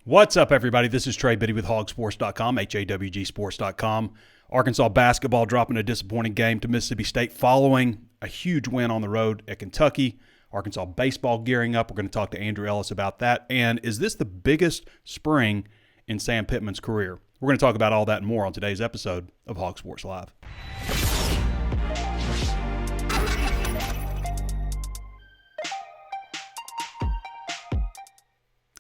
What's up, everybody? This is Trey Biddy with HawgSports.com, HAWGsports.com. Arkansas basketball dropping a disappointing game to Mississippi State following a huge win on the road at Kentucky. Arkansas baseball gearing up. We're going to talk to Andrew Ellis about that. And is this the biggest spring in Sam Pittman's career? We're going to talk about all that and more on today's episode of Hog Sports Live.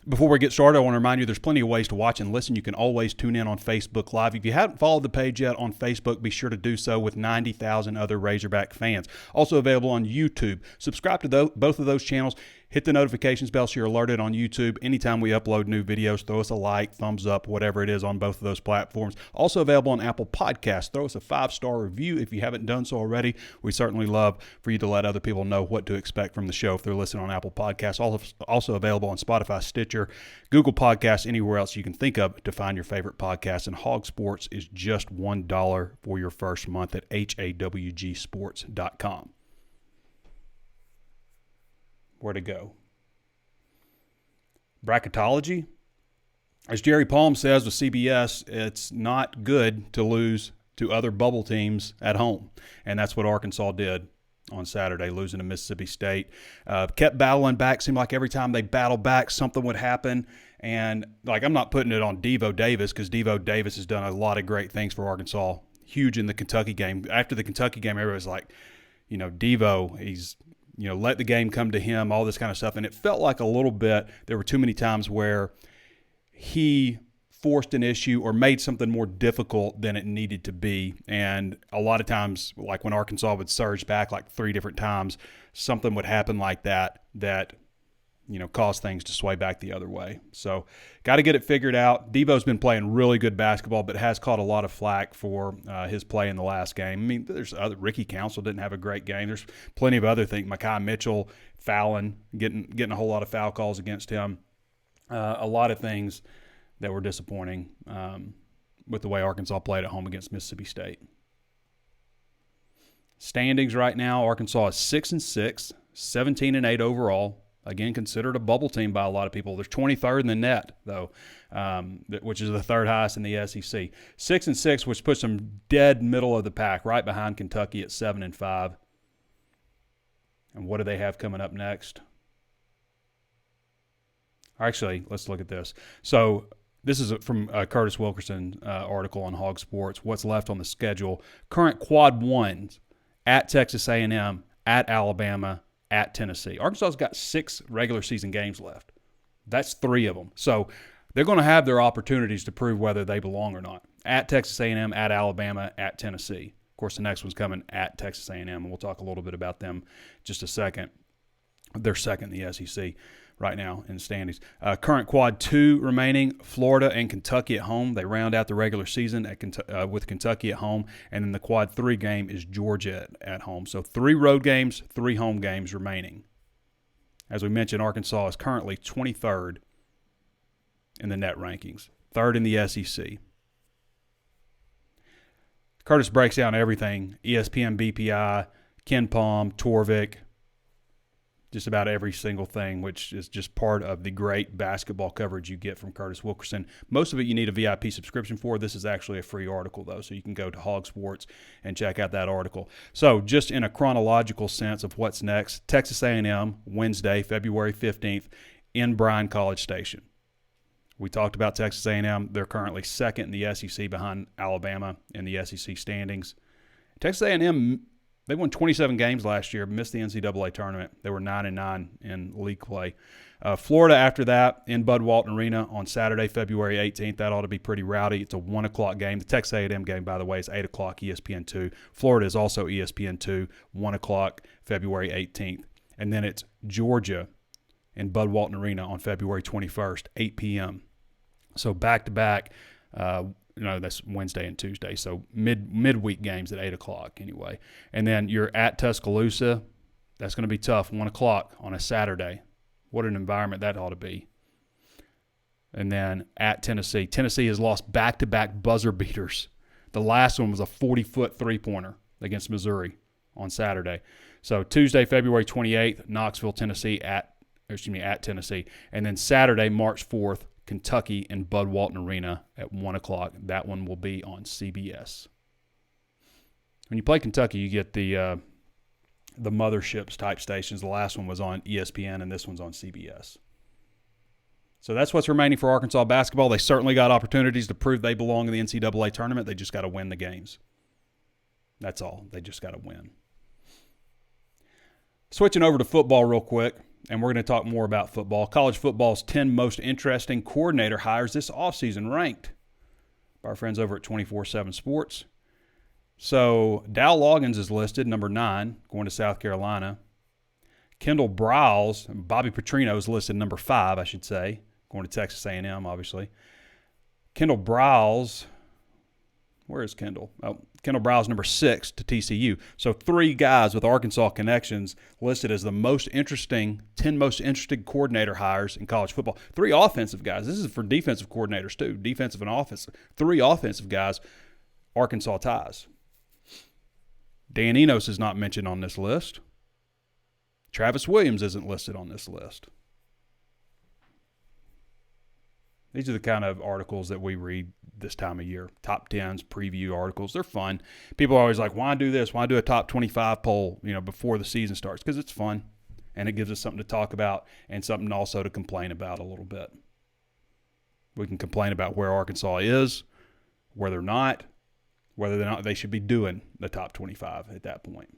Before we get started, I want to remind you there's plenty of ways to watch and listen. You can always tune in on Facebook Live. If you haven't followed the page yet on Facebook, be sure to do so with 90,000 other Razorback fans. Also available on YouTube. Subscribe to both of those channels. Hit the notifications bell so you're alerted on YouTube. Anytime we upload new videos, throw us a like, thumbs up, whatever it is on both of those platforms. Also available on Apple Podcasts. Throw us a 5-star review if you haven't done so already. We certainly love for you to let other people know what to expect from the show if they're listening on Apple Podcasts. Also available on Spotify, Stitcher, Google Podcasts, anywhere else you can think of to find your favorite podcast. And Hog Sports is just $1 for your first month at HAWGsports.com. Where to go? Bracketology. As Jerry Palm says with CBS, it's not good to lose to other bubble teams at home. And that's what Arkansas did on Saturday, losing to Mississippi State. Kept battling back. Seemed like every time they battled back, something would happen. And, I'm not putting it on Devo Davis because Devo Davis has done a lot of great things for Arkansas. Huge in the Kentucky game. After the Kentucky game, everybody was like, Devo, he's – let the game come to him, all this kind of stuff. And it felt like a little bit, there were too many times where he forced an issue or made something more difficult than it needed to be. And a lot of times, like when Arkansas would surge back like 3 different times, something would happen like that caused things to sway back the other way. So got to get it figured out. Devo's been playing really good basketball, but has caught a lot of flack for his play in the last game. I mean, there's Ricky Council didn't have a great game. There's plenty of other things. Mekhi Mitchell fouling, getting a whole lot of foul calls against him. A lot of things that were disappointing with the way Arkansas played at home against Mississippi State. Standings right now, Arkansas is 6-6, 17-8 overall. Again, considered a bubble team by a lot of people. There's 23rd in the net, though, which is the third highest in the SEC. 6-6, which puts them dead middle of the pack, right behind Kentucky at 7-5. And what do they have coming up next? Actually, let's look at this. So this is from Curtis Wilkerson article on Hog Sports. What's left on the schedule? Current quad ones at Texas A&M, at Alabama, at Tennessee. Arkansas's got 6 regular season games left. That's 3 of them. So they're going to have their opportunities to prove whether they belong or not. At Texas A&M, at Alabama, at Tennessee. Of course, the next one's coming at Texas A&M, and we'll talk a little bit about them just a second. They're second in the SEC right now in the standings. Current quad 2 remaining, Florida and Kentucky at home. They round out the regular season with Kentucky at home. And then the quad 3 game is Georgia at home. So 3 road games, 3 home games remaining. As we mentioned, Arkansas is currently 23rd in the net rankings, 3rd in the SEC. Curtis breaks down everything, ESPN, BPI, Ken Palm, Torvik, just about every single thing, which is just part of the great basketball coverage you get from Curtis Wilkerson. Most of it you need a VIP subscription for. This is actually a free article, though, so you can go to Hog Sports and check out that article. So just in a chronological sense of what's next, Texas A&M, Wednesday, February 15th, in Bryan College Station. We talked about Texas A&M. They're currently second in the SEC behind Alabama in the SEC standings. Texas A&M, they won 27 games last year, missed the NCAA tournament. They were 9-9 in league play. Florida after that in Bud Walton Arena on Saturday, February 18th. That ought to be pretty rowdy. It's a 1 o'clock game. The Texas A&M game, by the way, is 8 o'clock ESPN2. Florida is also ESPN2, 1 o'clock February 18th. And then it's Georgia in Bud Walton Arena on February 21st, 8 p.m. So back-to-back, that's Wednesday and Tuesday. So midweek games at 8 o'clock anyway. And then you're at Tuscaloosa. That's going to be tough, 1 o'clock on a Saturday. What an environment that ought to be. And then at Tennessee. Tennessee has lost back-to-back buzzer beaters. The last one was a 40-foot three-pointer against Missouri on Saturday. So Tuesday, February 28th, Knoxville, Tennessee at Tennessee. And then Saturday, March 4th, Kentucky in Bud Walton Arena at 1 o'clock. That one will be on CBS. When you play Kentucky, you get the motherships type stations. The last one was on ESPN, and this one's on CBS. So that's what's remaining for Arkansas basketball. They certainly got opportunities to prove they belong in the NCAA tournament. They just got to win the games. That's all. They just got to win. Switching over to football real quick, and we're going to talk more about football. College football's 10 most interesting coordinator hires this offseason, ranked by our friends over at 24/7 Sports. So Dow Loggins is listed, number 9, going to South Carolina. Kendall Briles, Bobby Petrino is listed number 5, I should say, going to Texas A&M, obviously. Kendall Briles, where is Kendall? Oh, Kendall Briles, number 6 to TCU. So 3 guys with Arkansas connections listed as the 10 most interesting coordinator hires in college football. 3 offensive guys. This is for defensive coordinators too, defensive and offensive. 3 offensive guys, Arkansas ties. Dan Enos is not mentioned on this list. Travis Williams isn't listed on this list. These are the kind of articles that we read this time of year. Top 10s, preview articles. They're fun. People are always like, why do this? Why do a top 25 poll, before the season starts? Because it's fun, and it gives us something to talk about and something also to complain about a little bit. We can complain about where Arkansas is, where they're not, whether or not they should be doing the top 25 at that point.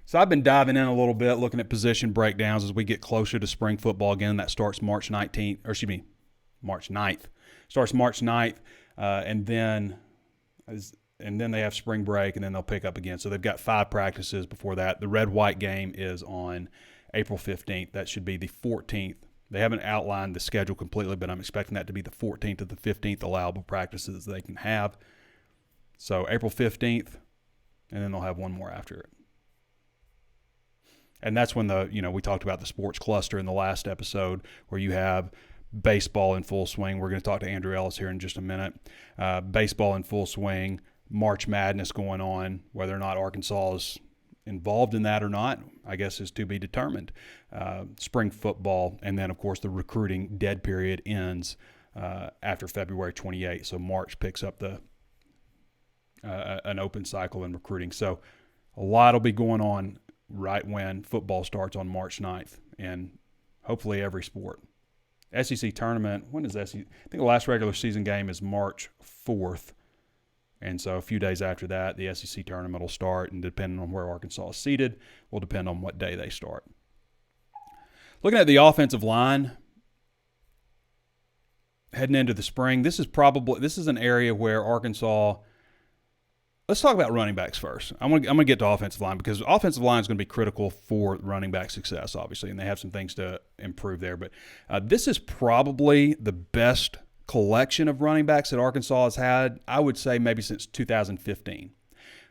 So I've been diving in a little bit, looking at position breakdowns as we get closer to spring football again. That starts March 9th. Starts March 9th, and then they have spring break, and then they'll pick up again. So they've got 5 practices before that. The red-white game is on April 15th. That should be the 14th. They haven't outlined the schedule completely, but I'm expecting that to be the 14th to the 15th allowable practices they can have. So April 15th, and then they'll have one more after it. And that's when we talked about the sports cluster in the last episode, where you have baseball in full swing. We're going to talk to Andrew Ellis here in just a minute. Baseball in full swing, March Madness going on. Whether or not Arkansas is involved in that or not, I guess, is to be determined. Spring football, and then, of course, the recruiting dead period ends after February 28th. So March picks up an open cycle in recruiting. So a lot will be going on right when football starts on March 9th, and hopefully every sport. SEC tournament, when is SEC? I think the last regular season game is March 4th, and so a few days after that, the SEC tournament will start, and depending on where Arkansas is seated, will depend on what day they start. Looking at the offensive line, heading into the spring, this is an area where Arkansas. Let's talk about running backs first. I'm gonna get to offensive line, because offensive line is going to be critical for running back success, obviously, and they have some things to improve there. But this is probably the best collection of running backs that Arkansas has had, I would say, maybe since 2015.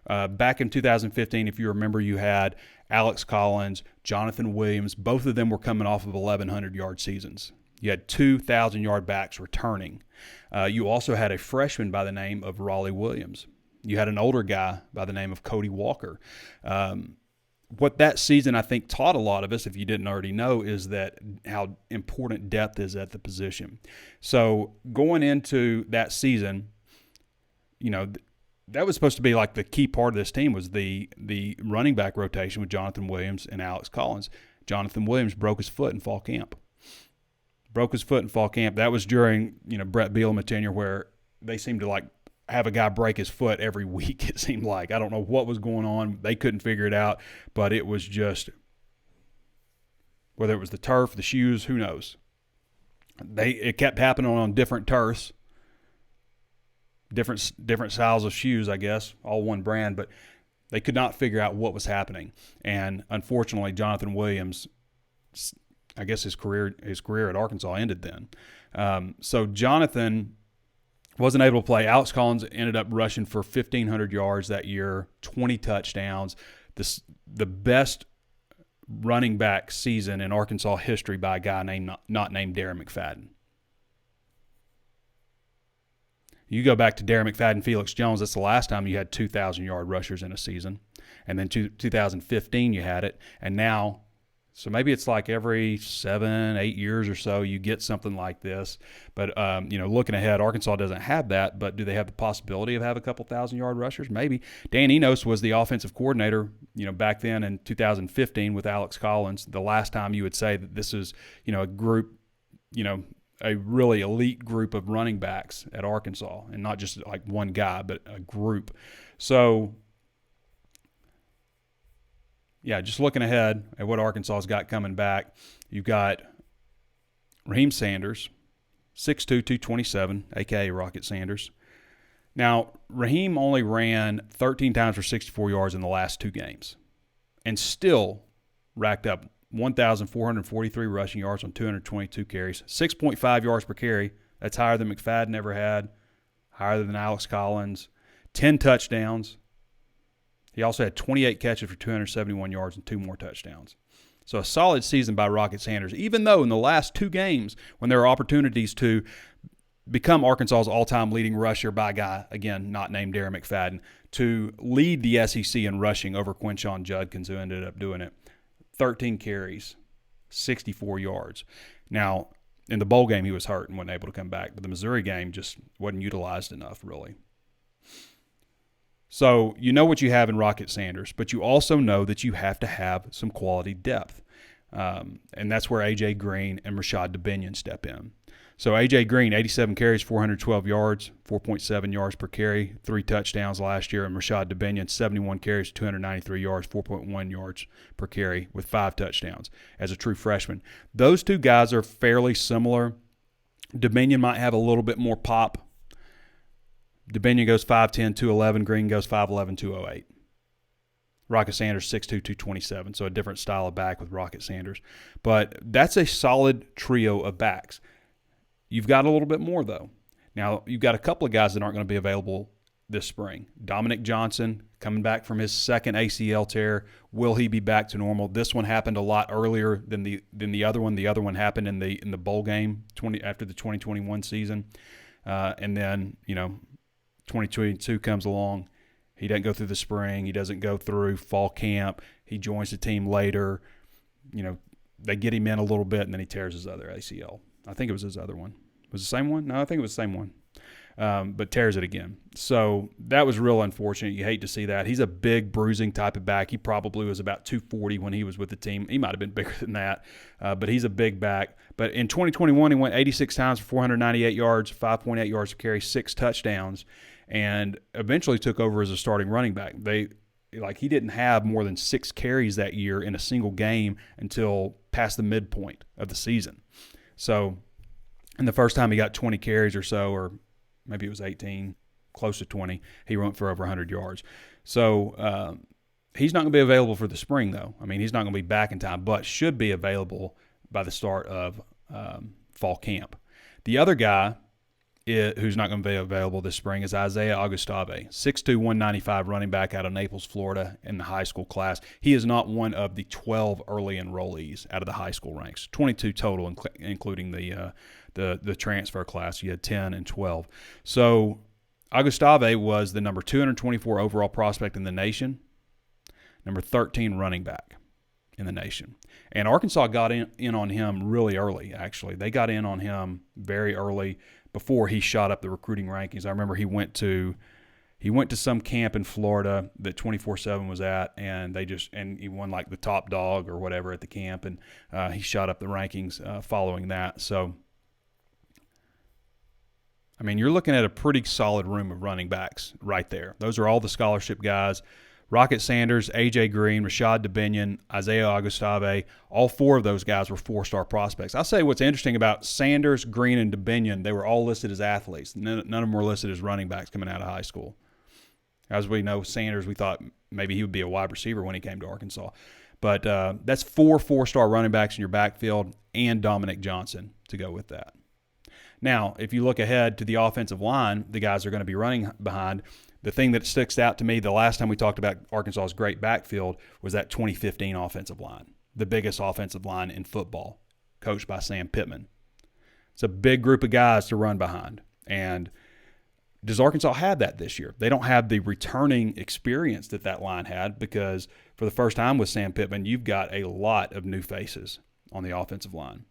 Back in 2015, if you remember, you had Alex Collins, Jonathan Williams. Both of them were coming off of 1,100-yard seasons. You had 2,000-yard backs returning. You also had a freshman by the name of Raleigh Williams. You had an older guy by the name of Cody Walker. What that season, I think, taught a lot of us, if you didn't already know, is that how important depth is at the position. So going into that season, that was supposed to be like the key part of this team, was the running back rotation with Jonathan Williams and Alex Collins. Jonathan Williams broke his foot in fall camp. That was during, Brett Bielema's tenure, where they seemed to have a guy break his foot every week, it seemed like. I don't know what was going on. They couldn't figure it out, but it was just, whether it was the turf, the shoes, who knows. It kept happening on different turfs, different styles of shoes, I guess, all one brand, but they could not figure out what was happening. And unfortunately, Jonathan Williams, I guess his career at Arkansas ended then. So Jonathan wasn't able to play. Alex Collins ended up rushing for 1,500 yards that year, 20 touchdowns. The best running back season in Arkansas history by a guy not named Darren McFadden. You go back to Darren McFadden, Felix Jones, that's the last time you had 2,000-yard rushers in a season. And then 2015 you had it. And now So maybe it's like every 7-8 years or so you get something like this. But, looking ahead, Arkansas doesn't have that, but do they have the possibility of having a couple 1,000-yard rushers? Maybe. Dan Enos was the offensive coordinator, back then in 2015 with Alex Collins. The last time you would say that this is, a group, a really elite group of running backs at Arkansas, and not just like one guy, but a group. So, yeah, just looking ahead at what Arkansas's got coming back, you've got Raheem Sanders, 6'2", 227, a.k.a. Rocket Sanders. Now, Raheem only ran 13 times for 64 yards in the last 2 games and still racked up 1,443 rushing yards on 222 carries, 6.5 yards per carry. That's higher than McFadden ever had, higher than Alex Collins, 10 touchdowns. He also had 28 catches for 271 yards and 2 more touchdowns. So a solid season by Rocket Sanders, even though in the last 2 games when there were opportunities to become Arkansas's all-time leading rusher by a guy, again, not named Darren McFadden, to lead the SEC in rushing over Quinshon Judkins, who ended up doing it. 13 carries, 64 yards. Now, in the bowl game, he was hurt and wasn't able to come back, but the Missouri game just wasn't utilized enough, really. So you know what you have in Rocket Sanders, but you also know that you have to have some quality depth. And that's where A.J. Green and Rashad Dubinion step in. So A.J. Green, 87 carries, 412 yards, 4.7 yards per carry, 3 touchdowns last year. And Rashad Dubinion, 71 carries, 293 yards, 4.1 yards per carry with 5 touchdowns as a true freshman. Those 2 guys are fairly similar. Dubinion might have a little bit more pop. Dubinion goes 5'10", 211. Green goes 5'11", 208. Rocket Sanders, 6'2", 227. So a different style of back with Rocket Sanders. But that's a solid trio of backs. You've got a little bit more, though. Now, you've got a couple of guys that aren't going to be available this spring. Dominic Johnson, coming back from his second ACL tear. Will he be back to normal? This one happened a lot earlier than the other one. The other one happened in the bowl game after the 2021 season. And then, 2022 comes along. He doesn't go through the spring. He doesn't go through fall camp. He joins the team later. They get him in a little bit, and then he tears his other ACL. I think it was his other one. Was it the same one? No, I think it was the same one. But tears it again. So that was real unfortunate. You hate to see that. He's a big bruising type of back. He probably was about 240 when he was with the team. He might have been bigger than that, but he's a big back. But in 2021, he went 86 times for 498 yards, 5.8 yards per carry, 6 touchdowns, and eventually took over as a starting running back. He didn't have more than 6 carries that year in a single game until past the midpoint of the season. So, and the first time he got 20 carries or so, or maybe it was 18, close to 20, he went for over 100 yards. So he's not going to be available for the spring, though. I mean, he's not going to be back in time, but should be available by the start of fall camp. The other guy who's not going to be available this spring is Isaiah Augustave, 6'2", 195 running back out of Naples, Florida in the high school class. He is not one of the 12 early enrollees out of the high school ranks, 22 total, including the transfer class. You had 10 and 12. So Augustave was the number 224 overall prospect in the nation, number 13 running back in the nation. And Arkansas got in on him really early, actually. They got in on him very early before he shot up the recruiting rankings. I remember he went to some camp in Florida that 24/7 was at, and he won like the top dog or whatever at the camp, and he shot up the rankings following that. So, I mean, you're looking at a pretty solid room of running backs right there. Those are all the scholarship guys. Rocket Sanders, A.J. Green, Rashad Dubinion, Isaiah Augustave, all 4 of those guys were 4-star prospects. I'll say what's interesting about Sanders, Green, and Dubinion, they were all listed as athletes. None of them were listed as running backs coming out of high school. As we know, Sanders, we thought maybe he would be a wide receiver when he came to Arkansas. But that's 4-star running backs in your backfield and Dominic Johnson to go with that. Now, if you look ahead to the offensive line, the guys are going to be running behind. The thing that sticks out to me the last time we talked about Arkansas's great backfield was that 2015 offensive line, the biggest offensive line in football, coached by Sam Pittman. It's a big group of guys to run behind. And Does Arkansas have that this year? They don't have the returning experience that line had, because for the first time with Sam Pittman, you've got a lot of new faces on the offensive line.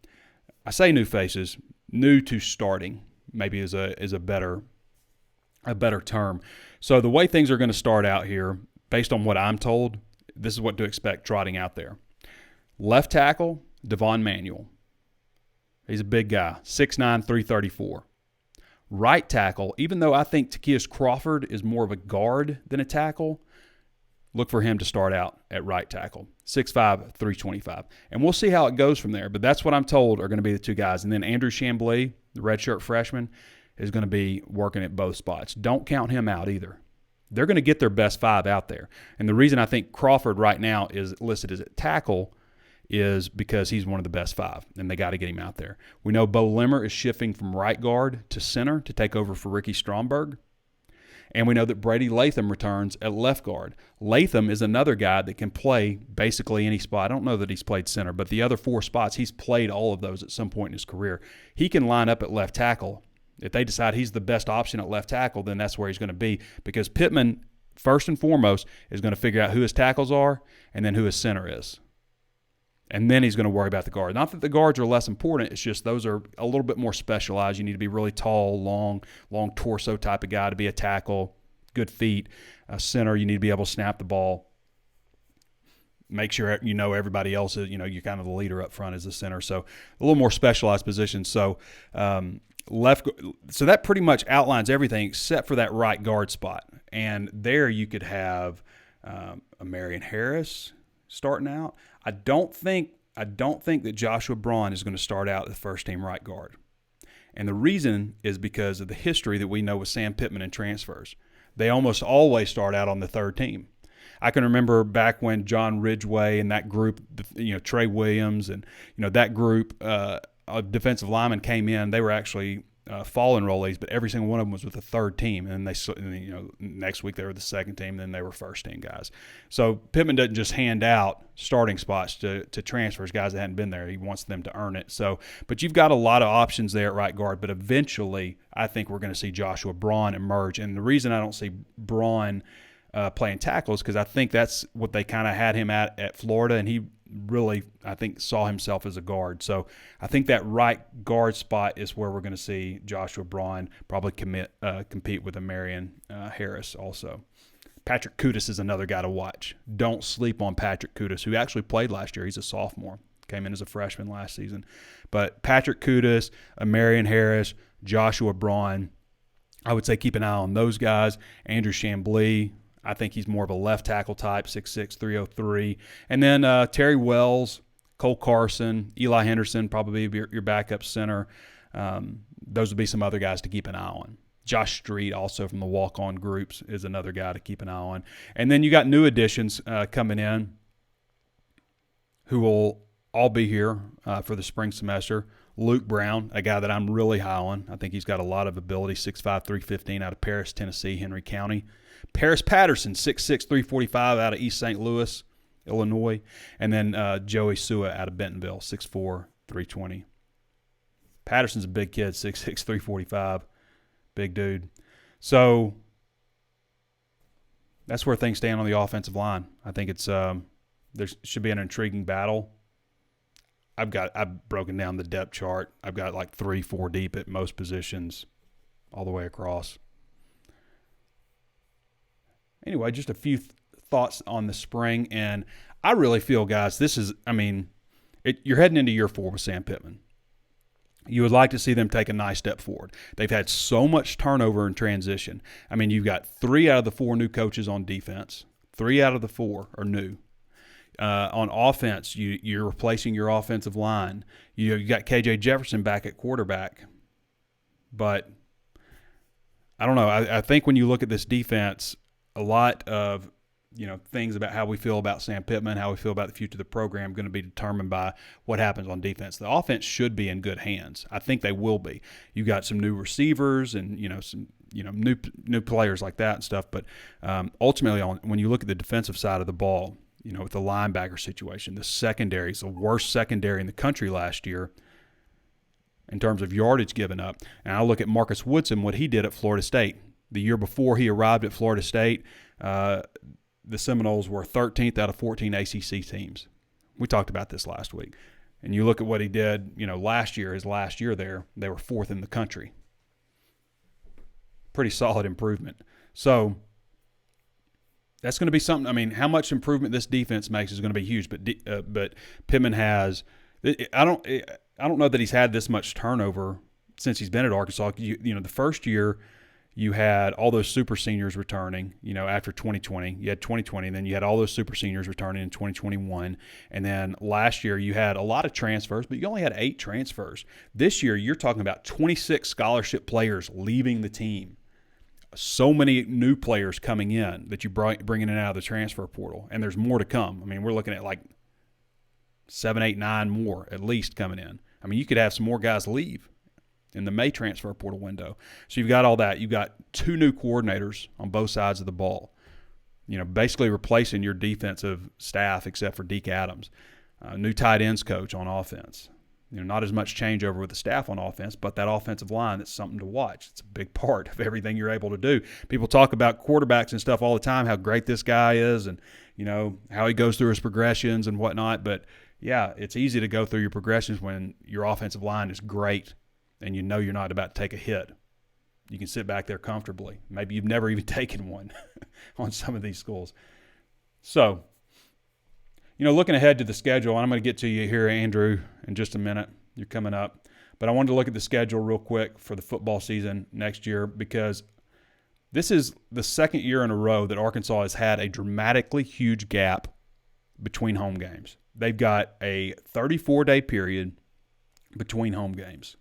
I say new faces, new to starting, maybe is a better term. So the way things are going to start out here, based on what I'm told, this is what to expect trotting out there. Left tackle, Devon Manuel. He's a big guy, 6'9", 334. Right tackle, even though I think Takias Crawford is more of a guard than a tackle, look for him to start out at right tackle, 6'5", 325. And we'll see how it goes from there, but that's what I'm told are going to be the two guys. And then Andrew Chamblee, the redshirt freshman, is going to be working at both spots. Don't count him out either. They're going to get their best 5 out there. And the reason I think Crawford right now is listed as at tackle is because he's one of the best 5, and they got to get him out there. We know Bo Limmer is shifting from right guard to center to take over for Ricky Stromberg. And we know that Brady Latham returns at left guard. Latham is another guy that can play basically any spot. I don't know that he's played center, but the other 4 spots, he's played all of those at some point in his career. He can line up at left tackle. If they decide he's the best option at left tackle, then that's where he's going to be, because Pittman, first and foremost, is going to figure out who his tackles are and then who his center is. And then he's going to worry about the guard. Not that the guards are less important. It's just those are a little bit more specialized. You need to be really tall, long torso type of guy to be a tackle, good feet. A center, you need to be able to snap the ball. Make sure you know everybody else is, you're kind of the leader up front as the center. So a little more specialized position. So so that pretty much outlines everything except for that right guard spot. And there you could have a Marion Harris starting out. I don't think that Joshua Braun is going to start out the first team right guard. And the reason is because of the history that we know with Sam Pittman and transfers. They almost always start out on the third team. I can remember back when John Ridgway and that group, Trey Williams and, that group of defensive linemen came in. They were actually fall enrollees, but every single one of them was with the third team. And next week they were the second team, then they were first team guys. So Pittman doesn't just hand out starting spots to transfers, guys that hadn't been there. He wants them to earn it. So, but you've got a lot of options there at right guard, but eventually I think we're going to see Joshua Braun emerge. And the reason I don't see Braun playing tackles because I think that's what they kind of had him at Florida, and he really, I think, saw himself as a guard. So I think that right guard spot is where we're going to see Joshua Braun probably compete with a Marion Harris also. Patrick Kudus is another guy to watch. Don't sleep on Patrick Kudus, who actually played last year. He's a sophomore. Came in as a freshman last season. But Patrick Kudus, a Marion Harris, Joshua Braun, I would say keep an eye on those guys. Andrew Chamblee, I think he's more of a left tackle type, 6'6", 303. And then Terry Wells, Cole Carson, Eli Henderson, probably your backup center. Those would be some other guys to keep an eye on. Josh Street, also from the walk-on groups, is another guy to keep an eye on. And then you got new additions coming in who will all be here for the spring semester. Luke Brown, a guy that I'm really high on. I think he's got a lot of ability, 6'5", 315 out of Paris, Tennessee, Henry County. Paris Patterson, 6'6", 345 out of East St. Louis, Illinois. And then Joey Sua out of Bentonville, 6'4", 320. Patterson's a big kid, 6'6", 345. Big dude. So that's where things stand on the offensive line. I think it's there should be an intriguing battle. I've broken down the depth chart. I've got like 3-4 deep at most positions all the way across. Anyway, just a few thoughts on the spring. And I really feel, guys, you're heading into year 4 with Sam Pittman. You would like to see them take a nice step forward. They've had so much turnover and transition. I mean, you've got 3 out of the 4 new coaches on defense. 3 out of the 4 are new. On offense, you're replacing your offensive line. You got KJ Jefferson back at quarterback. But I don't know. I think when you look at this defense, a lot of things about how we feel about Sam Pittman, how we feel about the future of the program, going to be determined by what happens on defense. The offense should be in good hands. I think they will be. You got some new receivers and some new players like that and stuff. But ultimately, when you look at the defensive side of the ball, with the linebacker situation, the secondary is the worst secondary in the country last year in terms of yardage given up. And I look at Marcus Woodson, what he did at Florida State. The year before he arrived at Florida State, the Seminoles were 13th out of 14 ACC teams. We talked about this last week. And you look at what he did, last year, his last year there, they were 4th in the country. Pretty solid improvement. So that's going to be something. I mean, how much improvement this defense makes is going to be huge. But Pittman has. I don't know that he's had this much turnover since he's been at Arkansas. The first year you had all those super seniors returning. After 2020, you had 2020, and then you had all those super seniors returning in 2021, and then last year you had a lot of transfers, but you only had 8 transfers. This year you're talking about 26 scholarship players leaving the team. So many new players coming in that you bring in and out of the transfer portal, and there's more to come. I mean, we're looking at like 7, 8, 9 more at least coming in. I mean, you could have some more guys leave in the May transfer portal window. So you've got all that. You've got 2 new coordinators on both sides of the ball, basically replacing your defensive staff except for Deke Adams. New tight ends coach on offense. Not as much changeover with the staff on offense, but that offensive line, that's something to watch. It's a big part of everything you're able to do. People talk about quarterbacks and stuff all the time, how great this guy is and, how he goes through his progressions and whatnot. But, yeah, it's easy to go through your progressions when your offensive line is great and you're not about to take a hit. You can sit back there comfortably. Maybe you've never even taken one on some of these schools. So, looking ahead to the schedule, and I'm going to get to you here, Andrew, in just a minute. You're coming up. But I wanted to look at the schedule real quick for the football season next year because this is the second year in a row that Arkansas has had a dramatically huge gap between home games. They've got a 34-day period between home games.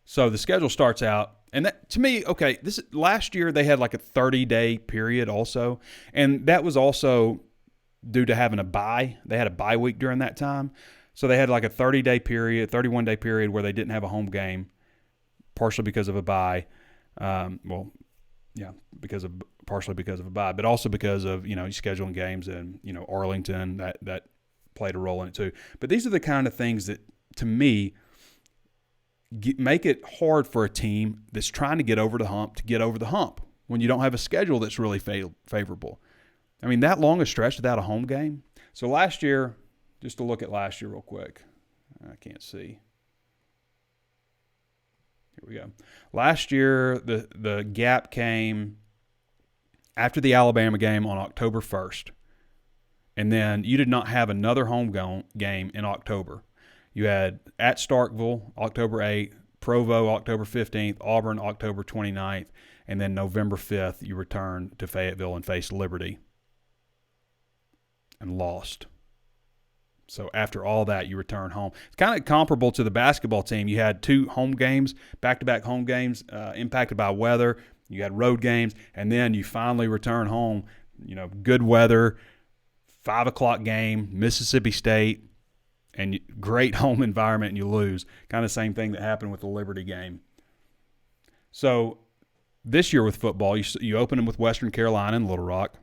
So the schedule starts out, and that, to me, okay, last year they had like a 30-day period also, and that was also due to having a bye. They had a bye week during that time. So they had like a 30-day period, 31-day period where they didn't have a home game, partially because of a bye. Partially because of a bye, but also because of, scheduling games and, Arlington, that played a role in it too. But these are the kind of things that, to me, make it hard for a team that's trying to get over the hump when you don't have a schedule that's really favorable. I mean, that long a stretch without a home game. So last year, just to look at last year real quick. I can't see. Here we go. Last year, the gap came after the Alabama game on October 1st. And then you did not have another home game in October. You had at Starkville, October 8th, Provo, October 15th, Auburn, October 29th, and then November 5th, you returned to Fayetteville and faced Liberty. And lost. So after all that, you return home. It's kind of comparable to the basketball team. You had 2 home games, back-to-back home games, impacted by weather. You had road games, and then you finally return home. Good weather, 5 o'clock game, Mississippi State, and great home environment, and you lose. Kind of the same thing that happened with the Liberty game. So this year with football, you open them with Western Carolina and Little Rock.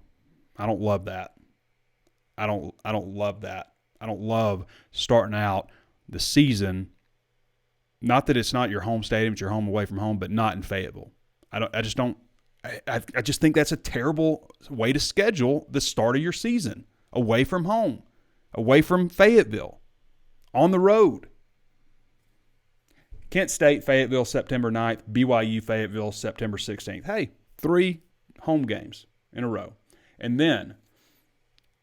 I don't love that. I don't love that. I don't love starting out the season. Not that it's not your home stadium, it's your home away from home, but not in Fayetteville. I just think that's a terrible way to schedule the start of your season. Away from home, away from Fayetteville, on the road. Kent State, Fayetteville, September 9th. BYU, Fayetteville, September 16th. Hey, 3 home games in a row. And then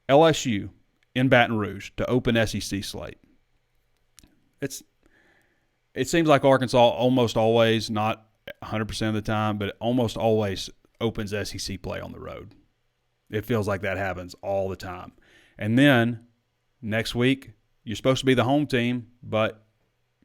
LSU in Baton Rouge to open SEC slate. It seems like Arkansas almost always, not 100% of the time, but almost always opens SEC play on the road. It feels like that happens all the time. And then next week, you're supposed to be the home team, but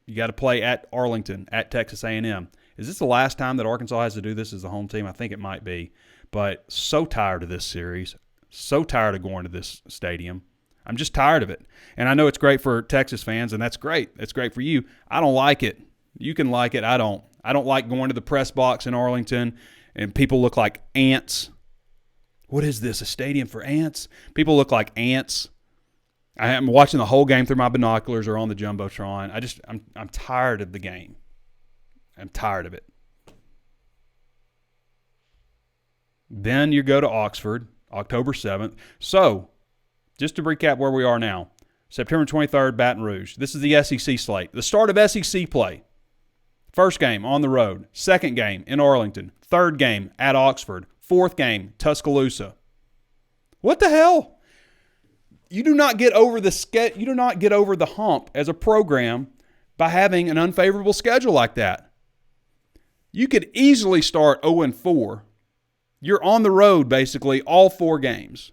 you got to play at Arlington, at Texas A&M. Is this the last time that Arkansas has to do this as the home team? I think it might be. But so tired of this series. So tired of going to this stadium. I'm just tired of it. And I know it's great for Texas fans, and that's great. It's great for you. I don't like it. You can like it. I don't. I don't like going to the press box in Arlington, and people look like ants. What is this, a stadium for ants? People look like ants. I'm watching the whole game through my binoculars or on the Jumbotron. I'm tired of the game. I'm tired of it. Then you go to Oxford, October 7th. So, just to recap where we are now, September 23rd, Baton Rouge. This is the SEC slate. The start of SEC play. First game on the road. Second game in Arlington. Third game at Oxford. Fourth game, Tuscaloosa. What the hell? You do not get over the hump as a program by having an unfavorable schedule like that. You could easily start 0-4. You're on the road basically all 4 games.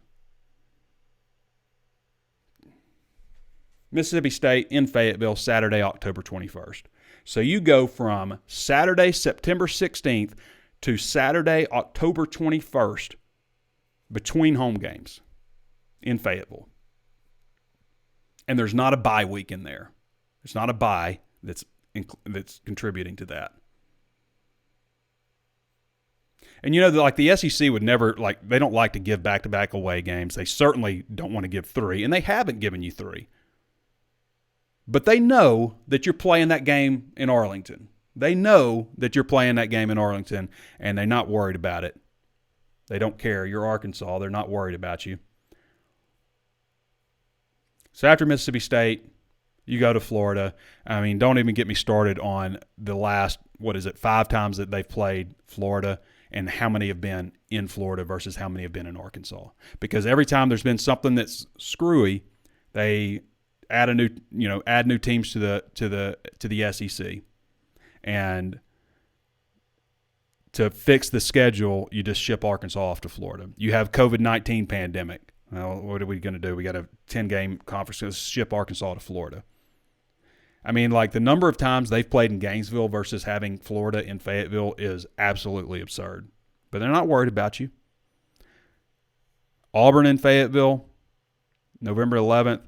Mississippi State in Fayetteville, Saturday, October 21st. So you go from Saturday, September 16th to Saturday, October 21st between home games in Fayetteville. And there's not a bye week in there. There's not a bye that's contributing to that. And like the SEC would never, they don't like to give back-to-back away games. They certainly don't want to give 3, and they haven't given you 3. But they know that you're playing that game in Arlington. They know that you're playing that game in Arlington, and they're not worried about it. They don't care. You're Arkansas. They're not worried about you. So after Mississippi State, you go to Florida. I mean, don't even get me started on the last, 5 times that they've played Florida and how many have been in Florida versus how many have been in Arkansas. Because every time there's been something that's screwy, they add new teams to the SEC. And to fix the schedule, you just ship Arkansas off to Florida. You have COVID-19 pandemic. Well, what are we going to do? We got a 10-game conference. Let's ship Arkansas to Florida. I mean, the number of times they've played in Gainesville versus having Florida in Fayetteville is absolutely absurd. But they're not worried about you. Auburn in Fayetteville, November 11th.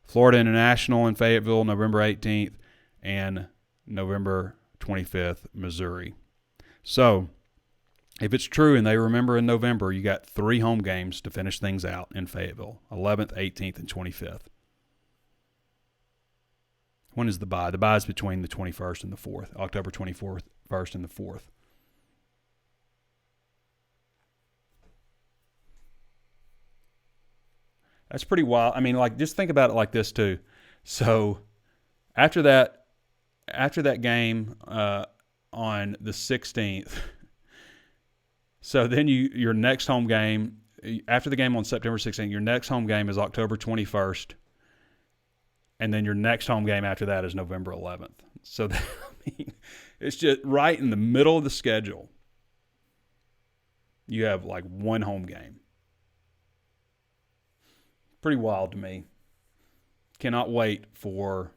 Florida International in Fayetteville, November 18th. And November 25th, Missouri. So, if it's true and they remember in November, you got 3 home games to finish things out in Fayetteville, 11th, 18th, and 25th. When is the bye? The bye is between the 21st and the 4th, October 24th, 1st, and the 4th. That's pretty wild. I mean, just think about it like this too. So, after that game on the 16th, so then your next home game, after the game on September 16th, your next home game is October 21st, and then your next home game after that is November 11th. So, it's just right in the middle of the schedule. You have 1 home game. Pretty wild to me. Cannot wait for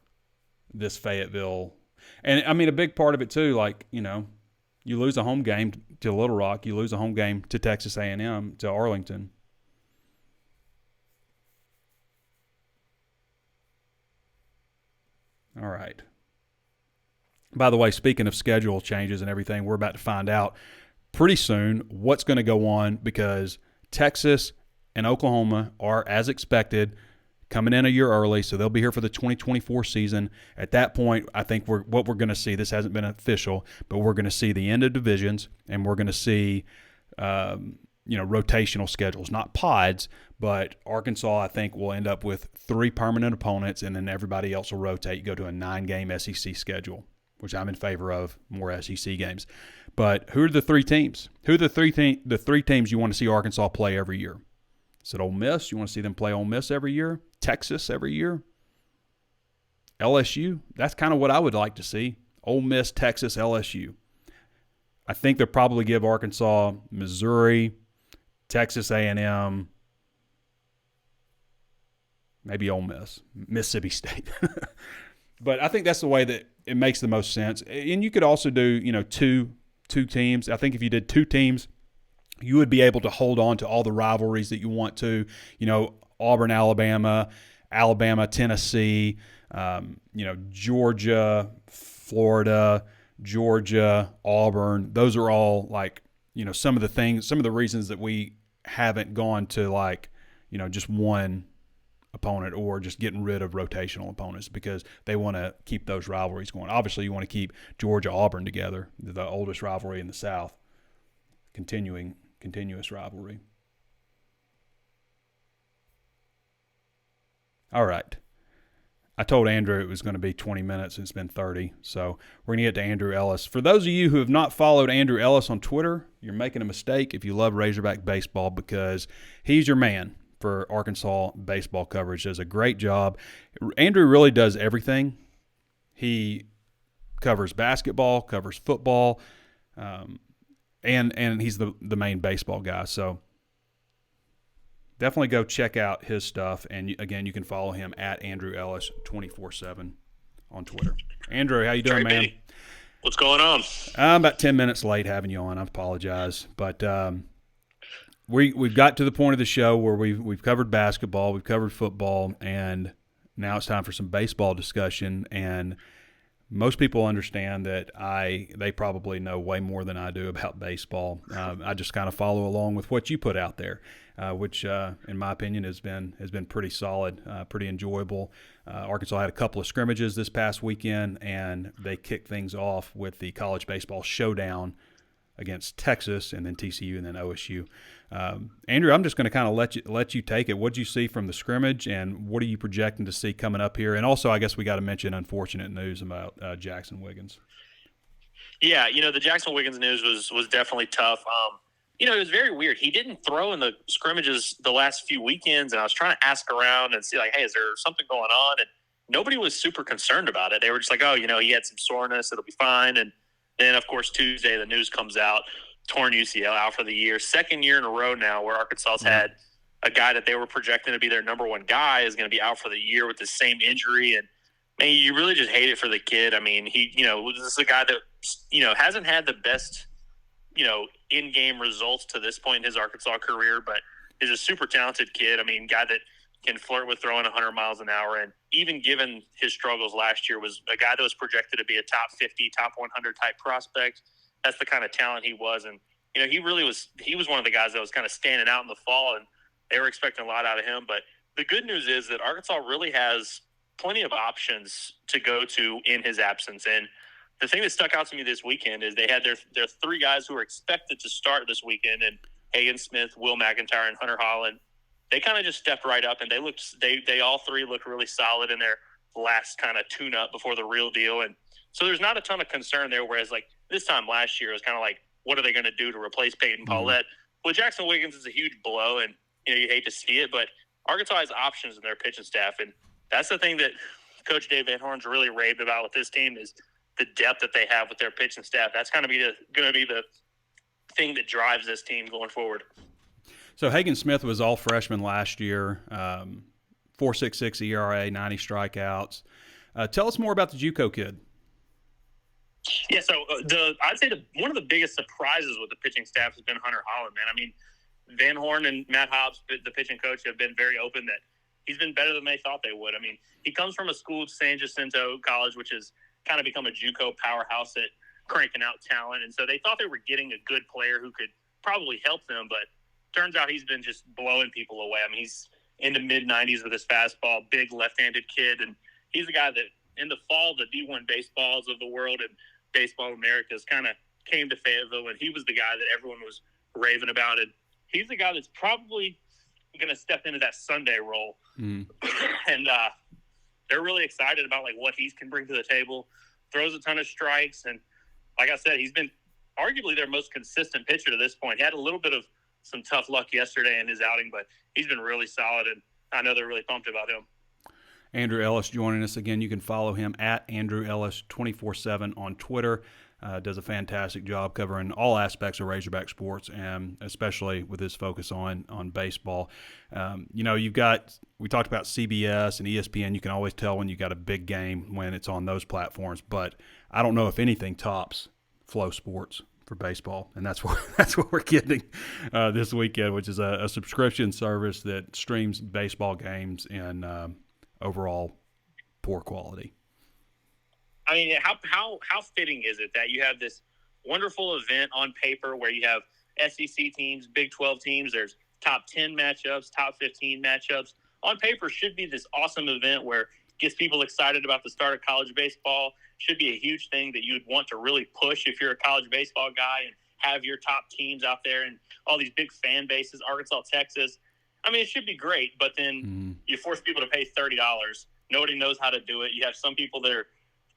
this Fayetteville. And, I mean, a big part of it, too, you lose a home game to Little Rock. You lose a home game to Texas A&M, to Arlington. All right. By the way, speaking of schedule changes and everything, we're about to find out pretty soon what's going to go on because Texas and Oklahoma are, as expected, coming in a year early, so they'll be here for the 2024 season. At that point, I think what we're going to see, this hasn't been official, but we're going to see the end of divisions, and we're going to see rotational schedules, not pods, but Arkansas, I think, will end up with 3 permanent opponents, and then everybody else will rotate. You go to a 9-game SEC schedule, which I'm in favor of, more SEC games. But who are the 3 teams? Who are the three teams you want to see Arkansas play every year? Is it Ole Miss? You want to see them play Ole Miss every year? Texas every year? LSU? That's kind of what I would like to see. Ole Miss, Texas, LSU. I think they'll probably give Arkansas, Missouri, Texas A&M, maybe Ole Miss, Mississippi State. But I think that's the way that it makes the most sense. And you could also do, two teams. I think if you did 2 teams, you would be able to hold on to all the rivalries that you want to. Auburn, Alabama, Tennessee, Georgia, Florida, Georgia, Auburn. Those are all some of the reasons that we haven't gone to just one opponent or just getting rid of rotational opponents because they want to keep those rivalries going. Obviously, you want to keep Georgia, Auburn together, the oldest rivalry in the South, continuing continuous rivalry. All right. I told Andrew it was going to be 20 minutes, and it's been 30. So we're going to get to Andrew Ellis. For those of you who have not followed Andrew Ellis on Twitter, you're making a mistake if you love Razorback baseball, because he's your man for Arkansas baseball coverage. Does a great job. Andrew really does everything. He covers basketball, covers football, and he's the main baseball guy. So definitely go check out his stuff. And again, you can follow him at Andrew Ellis 24/7 on Twitter. Andrew, how you doing, Trey man? Biddy. What's going on? I'm about 10 minutes late having you on. I apologize, but we've got to the point of the show where we've covered basketball, we've covered football, and now it's time for some baseball discussion. And most people understand that they probably know way more than I do about baseball. I just kind of follow along with what you put out there, which, in my opinion, has been pretty solid, pretty enjoyable. Arkansas had a couple of scrimmages this past weekend, and they kicked things off with the college baseball showdown against Texas, and then TCU, and then OSU. Andrew, I'm just going to kind of let you take it. What did you see from the scrimmage, and what are you projecting to see coming up here? And also, I guess we got to mention unfortunate news about Jackson Wiggins. Yeah, the Jackson Wiggins news was definitely tough. It was very weird. He didn't throw in the scrimmages the last few weekends, and I was trying to ask around and see, like, hey, is there something going on? And nobody was super concerned about it. They were just like, oh, he had some soreness. It'll be fine. And then, of course, Tuesday the news comes out, torn UCL, out for the year. Second year in a row now where Arkansas's had a guy that they were projecting to be their number one guy is going to be out for the year with the same injury. And, man, you really just hate it for the kid. I mean, he, this is a guy that, hasn't had the best, in-game results to this point in his Arkansas career, but is a super talented kid. I mean, guy that can flirt with throwing 100 miles an hour. And even given his struggles last year, was a guy that was projected to be a top 50, top 100 type prospect. That's the kind of talent he was. And, he was one of the guys that was kind of standing out in the fall, and they were expecting a lot out of him. But the good news is that Arkansas really has plenty of options to go to in his absence. And the thing that stuck out to me this weekend is they had their three guys who were expected to start this weekend, and Hagan Smith, Will McIntyre, and Hunter Holland. They kind of just stepped right up, and they all three looked really solid in their last kind of tune-up before the real deal. And so there's not a ton of concern there, whereas like this time last year it was kind of like, what are they going to do to replace Peyton Paulette? Well, Jackson Wiggins is a huge blow, and you hate to see it, but Arkansas has options in their pitching staff, and that's the thing that Coach Dave Van Horn's really raved about with this team is the depth that they have with their pitching staff. That's going to be the thing that drives this team going forward. So Hagan Smith was all freshman last year, 4.66 ERA, 90 strikeouts. Tell us more about the JUCO kid. Yeah, so I'd say one of the biggest surprises with the pitching staff has been Hunter Holland, man. I mean, Van Horn and Matt Hobbs, the pitching coach, have been very open that he's been better than they thought they would. I mean, he comes from a school, San Jacinto College, which has kind of become a JUCO powerhouse at cranking out talent. And so they thought they were getting a good player who could probably help them, but turns out he's been just blowing people away. I mean, he's in the mid-90s with his fastball, big left-handed kid, and he's the guy that in the fall, the D1 baseballs of the world and Baseball Americas kind of came to Fayetteville, and he was the guy that everyone was raving about. And he's the guy that's probably going to step into that Sunday role. And they're really excited about like what he can bring to the table. Throws a ton of strikes, and like I said, he's been arguably their most consistent pitcher to this point. He had a little bit of some tough luck yesterday in his outing, but he's been really solid, and I know they're really pumped about him. Andrew Ellis joining us again. You can follow him at Andrew Ellis 24/7 on Twitter. Does a fantastic job covering all aspects of Razorback sports, and especially with his focus on baseball. We talked about CBS and ESPN. You can always tell when you got a big game when it's on those platforms, but I don't know if anything tops Flow Sports for baseball, and that's what we're getting this weekend, which is a subscription service that streams baseball games in overall poor quality. I mean, how fitting is it that you have this wonderful event on paper where you have SEC teams, Big 12 teams, there's top 10 matchups, top 15 matchups. On paper should be this awesome event where it gets people excited about the start of college baseball. Should be a huge thing that you'd want to really push if you're a college baseball guy. And have your top teams out there and all these big fan bases, Arkansas, Texas. I mean, it should be great, but then you force people to pay $30. Nobody knows how to do it. You have some people that are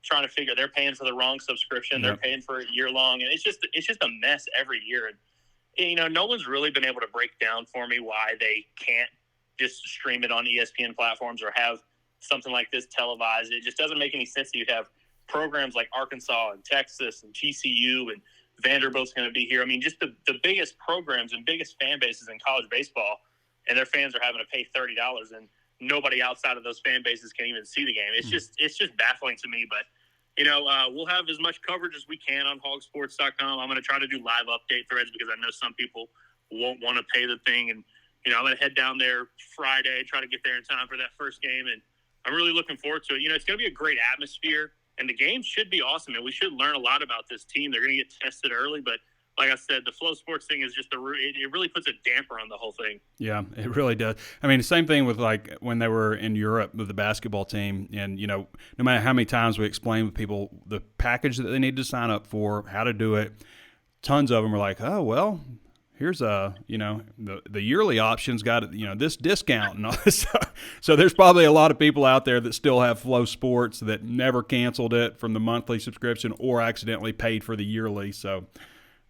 trying to figure they're paying for the wrong subscription. They're paying for a year long, and it's just a mess every year. And no one's really been able to break down for me why they can't just stream it on ESPN platforms or have something like this televised. It just doesn't make any sense that you'd have programs like Arkansas and Texas and TCU and Vanderbilt's going to be here. I mean, just the biggest programs and biggest fan bases in college baseball, and their fans are having to pay $30, and nobody outside of those fan bases can even see the game. It's just baffling to me. But we'll have as much coverage as we can on HawgSports.com. I'm going to try to do live update threads because I know some people won't want to pay the thing. And, I'm going to head down there Friday, try to get there in time for that first game. And I'm really looking forward to it. It's going to be a great atmosphere, and the game should be awesome. And we should learn a lot about this team. They're going to get tested early, but like I said, the Flow Sports thing is just it really puts a damper on the whole thing. Yeah, it really does. I mean, the same thing with like when they were in Europe with the basketball team, and no matter how many times we explain with people the package that they need to sign up for, how to do it, tons of them are like, oh well, here's the yearly option's got this discount and all this stuff. So there's probably a lot of people out there that still have Flow Sports that never canceled it from the monthly subscription or accidentally paid for the yearly. So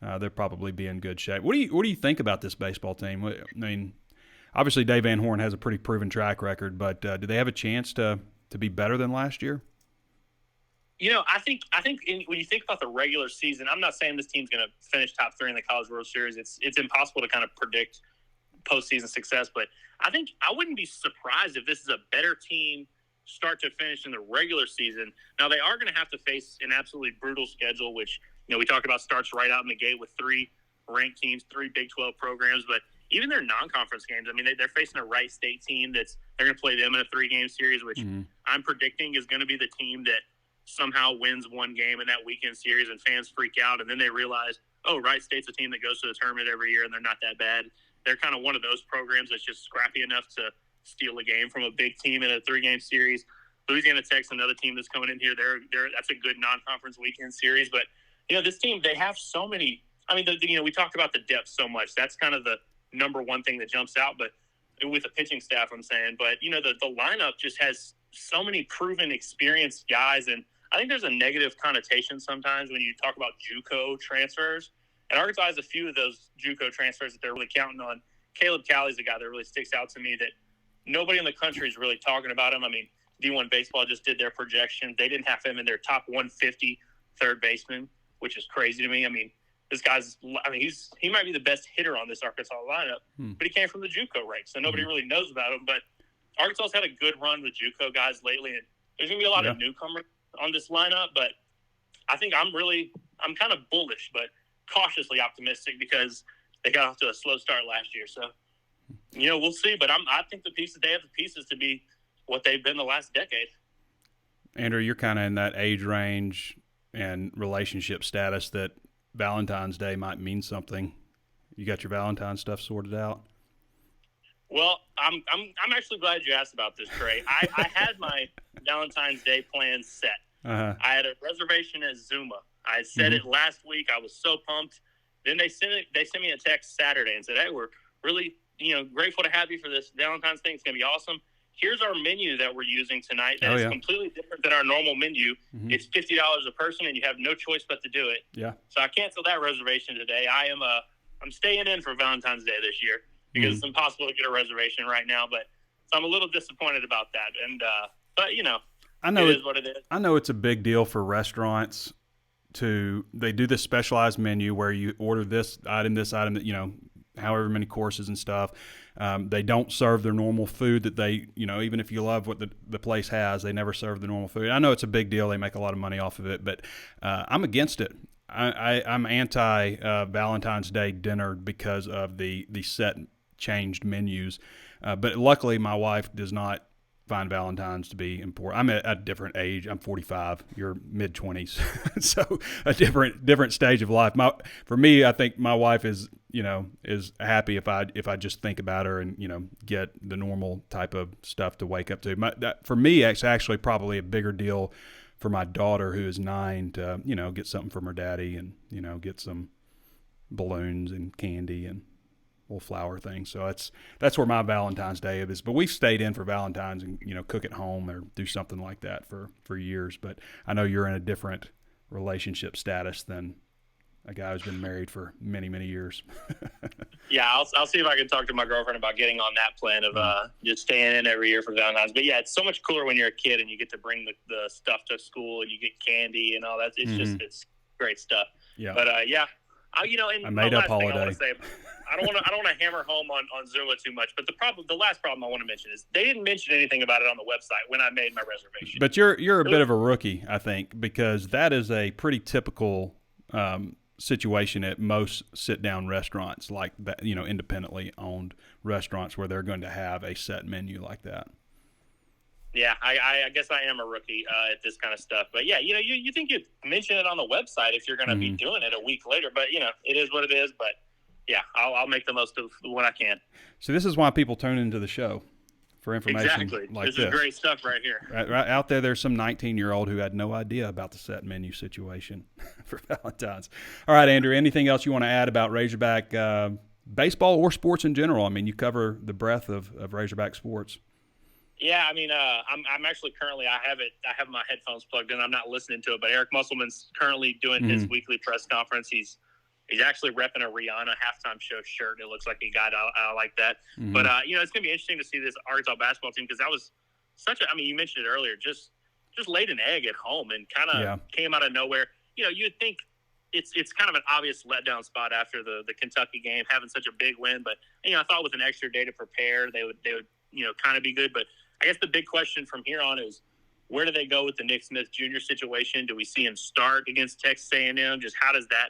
they'll probably be in good shape. What do you think about this baseball team? I mean, obviously Dave Van Horn has a pretty proven track record, but do they have a chance to be better than last year? I think when you think about the regular season, I'm not saying this team's going to finish top 3 in the College World Series. It's impossible to kind of predict postseason success, but I think I wouldn't be surprised if this is a better team start to finish in the regular season. Now they are going to have to face an absolutely brutal schedule, which we talked about starts right out in the gate with 3 ranked teams, 3 Big 12 programs, but even their non-conference games, I mean, they're facing a Wright State team they're going to play them in a 3-game series, which I'm predicting is going to be the team that somehow wins one game in that weekend series and fans freak out. And then they realize, oh, Wright State's a team that goes to the tournament every year and they're not that bad. They're kind of one of those programs that's just scrappy enough to steal a game from a big team in a 3-game series. Louisiana Tech's another team that's coming in here. That's a good non-conference weekend series. But, this team, they have so many – I mean, we talked about the depth so much. That's kind of the number one thing that jumps out. But with the pitching staff, I'm saying. But, the lineup just has so many proven, experienced guys. And I think there's a negative connotation sometimes when you talk about JUCO transfers. And Arkansas has a few of those JUCO transfers that they're really counting on. Caleb Calley's a guy that really sticks out to me that nobody in the country is really talking about him. I mean, D1 Baseball just did their projection. They didn't have him in their top 150 third baseman, which is crazy to me. I mean, this guy's – he might be the best hitter on this Arkansas lineup, but he came from the JUCO ranks, so nobody really knows about him. But Arkansas's had a good run with JUCO guys lately, and there's going to be a lot of newcomers on this lineup, but I think I'm kind of bullish, but cautiously optimistic because they got off to a slow start last year. So, we'll see, but I think they have the pieces to be what they've been the last decade. Andrew, you're kind of in that age range and relationship status that Valentine's Day might mean something. You got your Valentine's stuff sorted out? Well, I'm actually glad you asked about this, Trey. I had my Valentine's Day plans set. I had a reservation at Zuma. I said it last week. I was so pumped. Then they sent me a text Saturday and said, "Hey, we're really grateful to have you for this Valentine's thing. It's gonna be awesome. Here's our menu that we're using tonight. That is completely different than our normal menu. It's $50 a person, and you have no choice but to do it. Yeah. So I canceled that reservation today. I'm staying in for Valentine's Day this year because it's impossible to get a reservation right now. But so I'm a little disappointed about that. And but I know it is what it is. I know it's a big deal for restaurants they do this specialized menu where you order this item, however many courses and stuff. They don't serve their normal food that they, even if you love what the place has, they never serve the normal food. I know it's a big deal. They make a lot of money off of it, but I'm against it. I'm anti Valentine's Day dinner because of the set changed menus. But luckily my wife does not find Valentine's to be important. I'm at a different age. I'm 45. You're mid-20s, so a different stage of life. For me, I think my wife is happy if I just think about her and get the normal type of stuff to wake up to. For me, it's actually probably a bigger deal for my daughter who is 9 to get something from her daddy and get some balloons and candy and little flower things. So that's where my Valentine's Day is. But we've stayed in for Valentine's and, cook at home or do something like that for years. But I know you're in a different relationship status than a guy who's been married for many, many years. Yeah, I'll see if I can talk to my girlfriend about getting on that plan of just staying in every year for Valentine's. But yeah, it's so much cooler when you're a kid and you get to bring the stuff to school and you get candy and all that. It's just it's great stuff. Yeah. But and I made up holiday. I want to say, I don't want to hammer home on Zula too much. But the last problem I want to mention is they didn't mention anything about it on the website when I made my reservation. But you're a bit of a rookie, I think, because that is a pretty typical situation at most sit-down restaurants like that, independently owned restaurants where they're going to have a set menu like that. Yeah, I guess I am a rookie at this kind of stuff. But yeah, you think you'd mention it on the website if you're going to be doing it a week later. But, it is what it is. But yeah, I'll make the most of what I can. So this is why people tune into the show, for information exactly. like this is great stuff right here. Right out there's some 19-year-old who had no idea about the set menu situation for Valentine's. All right, Andrew, anything else you want to add about Razorback baseball or sports in general? I mean, you cover the breadth of Razorback sports. Yeah, I mean, I'm actually currently I have my headphones plugged in. I'm not listening to it, but Eric Musselman's currently doing his weekly press conference. He's actually repping a Rihanna halftime show shirt. It looks like he got out like that. But it's gonna be interesting to see this Arkansas basketball team because that was you mentioned it earlier, just laid an egg at home and kind of came out of nowhere. You'd think it's kind of an obvious letdown spot after the Kentucky game, having such a big win. But I thought with an extra day to prepare, they would kind of be good. But I guess the big question from here on is where do they go with the Nick Smith Jr. situation? Do we see him start against Texas A&M? Just how does that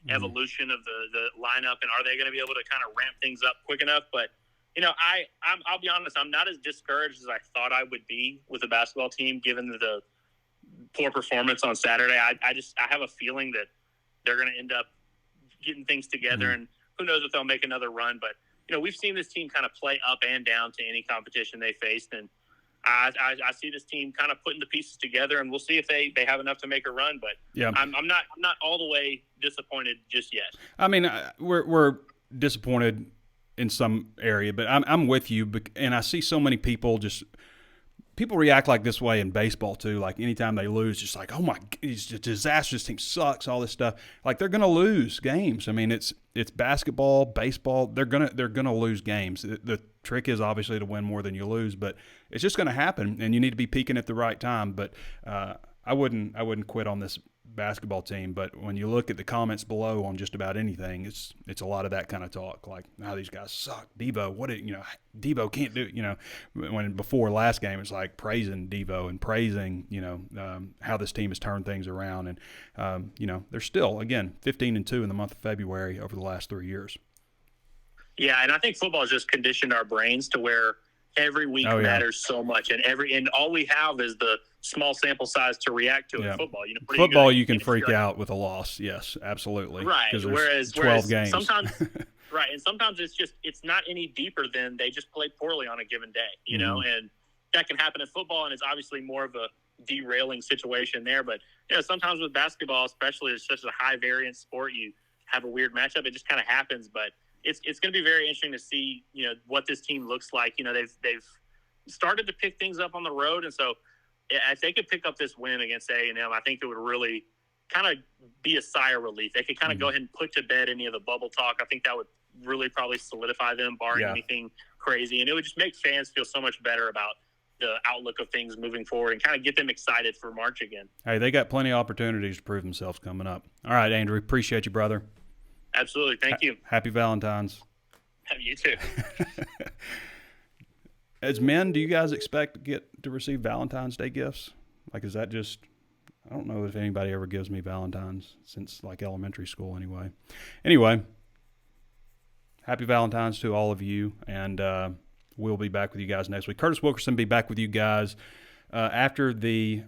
evolution of the lineup, and are they going to be able to kind of ramp things up quick enough? But I'll be honest, I'm not as discouraged as I thought I would be with the basketball team given the poor performance on Saturday. I have a feeling that they're going to end up getting things together, and who knows if they'll make another run. But we've seen this team kind of play up and down to any competition they faced, and I see this team kind of putting the pieces together, and we'll see if they have enough to make a run. But I'm not all the way disappointed just yet. I mean, we're disappointed in some area, but I'm with you. And I see so many people react like this way in baseball too. Like anytime they lose, just like, oh my, it's a disaster. This team sucks. All this stuff. Like they're gonna lose games. I mean, it's basketball, baseball. They're gonna lose games. The trick is obviously to win more than you lose, but it's just gonna happen, and you need to be peaking at the right time. But I wouldn't quit on this basketball team. But when you look at the comments below on just about anything, it's a lot of that kind of talk, like how these guys suck. Devo, Devo can't do it. When before last game, it's like praising Devo and praising how this team has turned things around, and they're still again 15-2 in the month of February over the last 3 years. Yeah, and I think football has just conditioned our brains to where every week matters so much, and all we have is the small sample size to react to in football. Football, you can freak out with a loss. Yes, absolutely. Right. Whereas 12 games. Sometimes, right, and sometimes it's not any deeper than they just played poorly on a given day. And that can happen in football, and it's obviously more of a derailing situation there. But sometimes with basketball, especially, it's such a high variance sport. You have a weird matchup. It just kind of happens, but. It's going to be very interesting to see, what this team looks like. They've started to pick things up on the road, and so if they could pick up this win against A&M, I think it would really kind of be a sigh of relief. They could kind of go ahead and put to bed any of the bubble talk. I think that would really probably solidify them, barring anything crazy, and it would just make fans feel so much better about the outlook of things moving forward and kind of get them excited for March again. Hey, they got plenty of opportunities to prove themselves coming up. All right, Andrew, appreciate you, brother. Absolutely. Thank you. Happy Valentine's. You too. As men, do you guys expect to receive Valentine's Day gifts? Like, is that just – I don't know if anybody ever gives me Valentine's since, like, elementary school anyway. Anyway, happy Valentine's to all of you, and we'll be back with you guys next week. Curtis Wilkerson will be back with you guys after the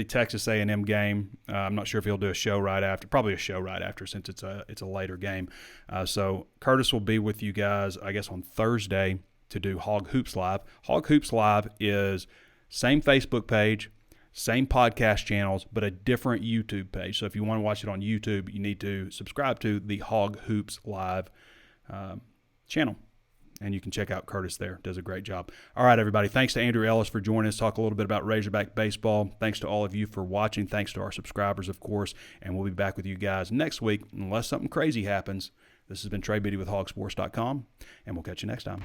Texas A&M game. I'm not sure if he'll do a show right after. Probably a show right after since it's a later game. So Curtis will be with you guys, I guess, on Thursday to do Hog Hoops Live. Hog Hoops Live is same Facebook page, Same podcast channels, but a different YouTube page. So if you want to watch it on YouTube, you need to subscribe to the Hog Hoops Live channel. And you can check out Curtis there. Does a great job. All right, everybody. Thanks to Andrew Ellis for joining us. Talk a little bit about Razorback baseball. Thanks to all of you for watching. Thanks to our subscribers, of course. And we'll be back with you guys next week, unless something crazy happens. This has been Trey Biddy with HawgSports.com, and we'll catch you next time.